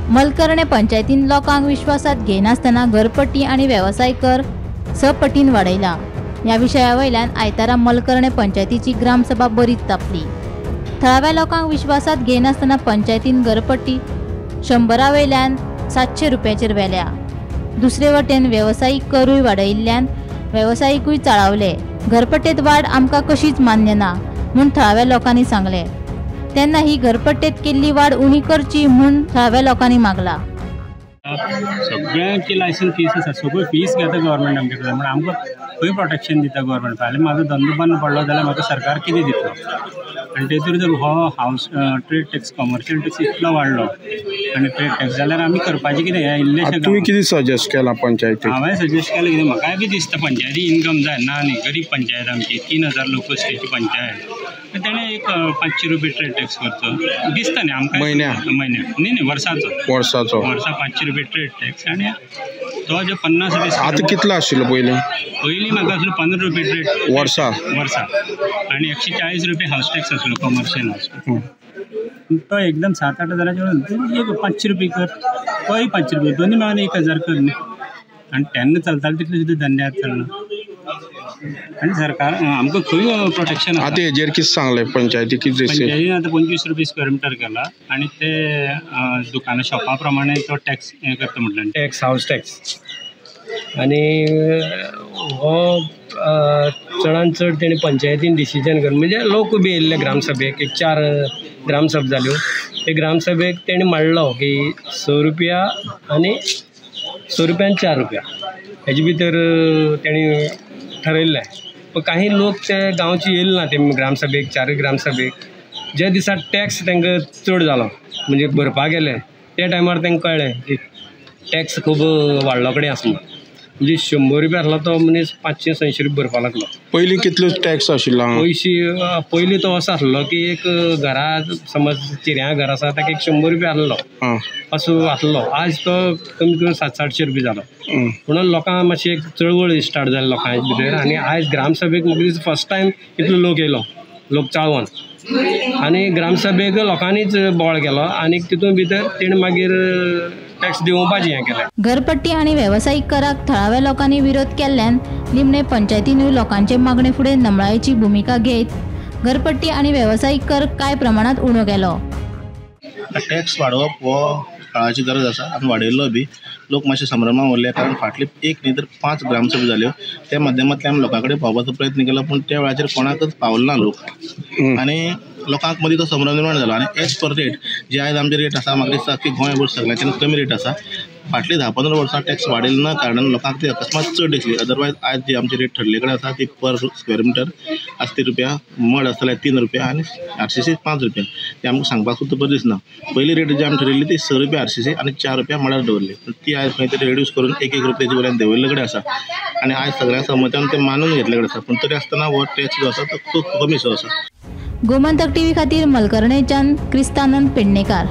मलकर्णे पंचायतीन लोकांक विश्वासात घेनासतना घरपट्टी आणि व्यवसाय कर सपटीन वाडयला। या विशया वयल्यान आयतारा मलकर्णे पंचायतीची ग्रामसभा बरीच तापली। थळाव्या लोकांक विश्वासात घेनासतना पंचायतीन घरपट्टी 100 वयल्यान 700 रुपयाचेर व्हेल्या। दुसरे वटेन व्यवसायिक करूय वाडयिल्ल्यान व्यवसायिकूय चाळावले। घरपट्टेत वाड आमकां कशीच मान्य ना म्हूण थळाव्या लोकांनी सांगले। तेन्ना ही घरपट्टेत केल्ली वाड उणी करची म्हूण थळाव्या लोकांनी मागला। सगळ्यांची लायसन्स फीस आसा, सगळ्यो फीस घेता गव्हर्मेंट आमचे कडल्यान, म्हण आमकां खंय प्रोटेक्शन दिता गव्हर्मेंट। फाल्यां म्हाजो धंदो बंद पडलो जाल्यार म्हाका सरकार कितें दितलो? आनी तेतूर जर हो हावस ट्रेड टॅक्स कमर्शियल टॅक्स इतलो वाडलो आनी ट्रेड टॅक्स जाल्यार आमी करपाचें कितें? हे इल्लेशें तुवें कितें सजेस्ट केलां पंचायतीक? हांवें सजेस्ट केलें कितें, म्हाकाय बी दिसता पंचायती इनकम जाय ना न्ही, गरीब पंचायत आमची 3000 लोक स्टेची पंचायत, तेणें एक 500 रुपया ट्रेड टॅक्स करचो दिसता न्ही आमकां म्हयन्याक न्ही वर्साचो 500 रुपया ट्रेड टॅक्स। आनी तो जो 50 रुपया आतां कितलो आशिल्लो पयलीं म्हाका आसलो 15 रुपया ट्रेड वर्सा आनी 140 रुपया हावस टॅक्स आसलो कमर्शियल हावस। तो एकदम 7-8 हजाराचेर एक 500 रुपया कर, तोय 500 रुपया, दोनी मेळून 1000 कर न्ही। आनी तेन्ना चलताले तितले सुद्दां धंदे आतां चलना आनी सरकार आमकां खंय प्रोटेक्शन। आतां हेजेर कितें सांगलें पंचायतीक? पंचायतीन आतां 25 रुपया स्क्वेअर मिटर केला आनी ते दुकानां शॉपा प्रमाणे तो टॅक्स हें करता म्हटलें टॅक्स हावस टॅक्स। आनी हो चडांत चड तेणी पंचायतीन डिसिजन कर, म्हणजे लोक बी येयल्ले ग्रामसभेक, एक 4 ग्रामसभा जाल्यो। ते ग्रामसभेक तेणी मांडलो की 100 रुपया आनी 100 रुपया आनी 4 रुपया हेजे भितर तेणी ठरयल्लें। पण काही लोक ते गांवचे येयले ना ते ग्रामसभेक, 4 ग्रामसभेक। जे दिसा टॅक्स तांकां चड जालो म्हणजे भरपा गेले त्या टायमार तांकां कळ्ळें की टॅक्स खूब वाडलो कडेन आसा म्हणून। म्हणजे 100 रुपया आसलो तो मनीस 500-600 रुपया भरपा लागलो। पयलीं कितलो टॅक्स आशिल्लो? पयलीं तो असो आसलो की एक घरा समज चिऱ्या घर आसा ताका एक 100 रुपया आसलो असो आसलो। आज तो कमीत कमी 700-800 रुपया जालो। म्हणून लोकांक मातशी एक चळवळ स्टार्ट जाली लोकांचे भितर। आनी आयज ग्रामसभेक म्हाका दिसता फर्स्ट टायम इतलो लोक येयलो, लोक चाळवून, आनी ग्रामसभेक लोकांनीच बोवाळ केलो आनी तितून भितर तेणी मागीर टॅक्स दिवपाचें हें केलें। घरपट्टी आणि व्यावसायिक कराक थळाव्या लोकांनी विरोध केल्ल्यान निमणे पंचायतीनूय लोकांचे मागणे फुडें नमळायेची भूमिका घेत घरपट्टी आणि व्यावसायिक कर कांय प्रमाणात उणो केलो। टॅक्स वाडोवप हो काळाची गरज आसा आनी वाडयल्लो बी। लोक मातशे संभ्रमां उरले कारण फाटले एक न्ही तर 5 ग्रामसभा जाल्यो, त्या माध्यमांतल्यान आमी लोकां कडेन पावपाचो प्रयत्न केलो पूण त्या वेळाचेर कोणाकच पावलो ना लोक। आनी लोकांक मदीं तो संभ्रम निर्माण जालो। आनी एज पर रेट जे आयज आमचे रेट आसा म्हाका दिसता की गोंयभर सगळ्यांच्यान कमी रेट आसा। फाटली 10-15 वर्सां टॅक्स वाडयलो ना कारणान लोकांक ती अकस्मात चड दिसली। अदरवायज आयज जी आमची रेट ठरले कडेन आसा ती पर स्क्वेअर मिटर 80 रुपया, मड आसा जाल्यार 3 रुपया आनी RCC 5 रुपया। ते आमकां सांगपाक सुद्दां बरें दिसना। पयली रेट जी आमी ठरयल्ली ती 100 रुपया RCC आनी 4 रुपया मडार दवरली, ती आयज खंय तरी रेड्यूस करून 1-1 रुपयाची पर्यंत देंवयल्ले कडेन आसा। आनी आयज सगळ्या समत्यान ते मानून घेतले कडेन आसा, पूण तरी आसतना हो टॅक्स जो आसा तो खूब कमीसो आसा। गोमंतक टीव्ही खातीर मलकर्णेच्यान क्रिस्तानंद पेडणेकार।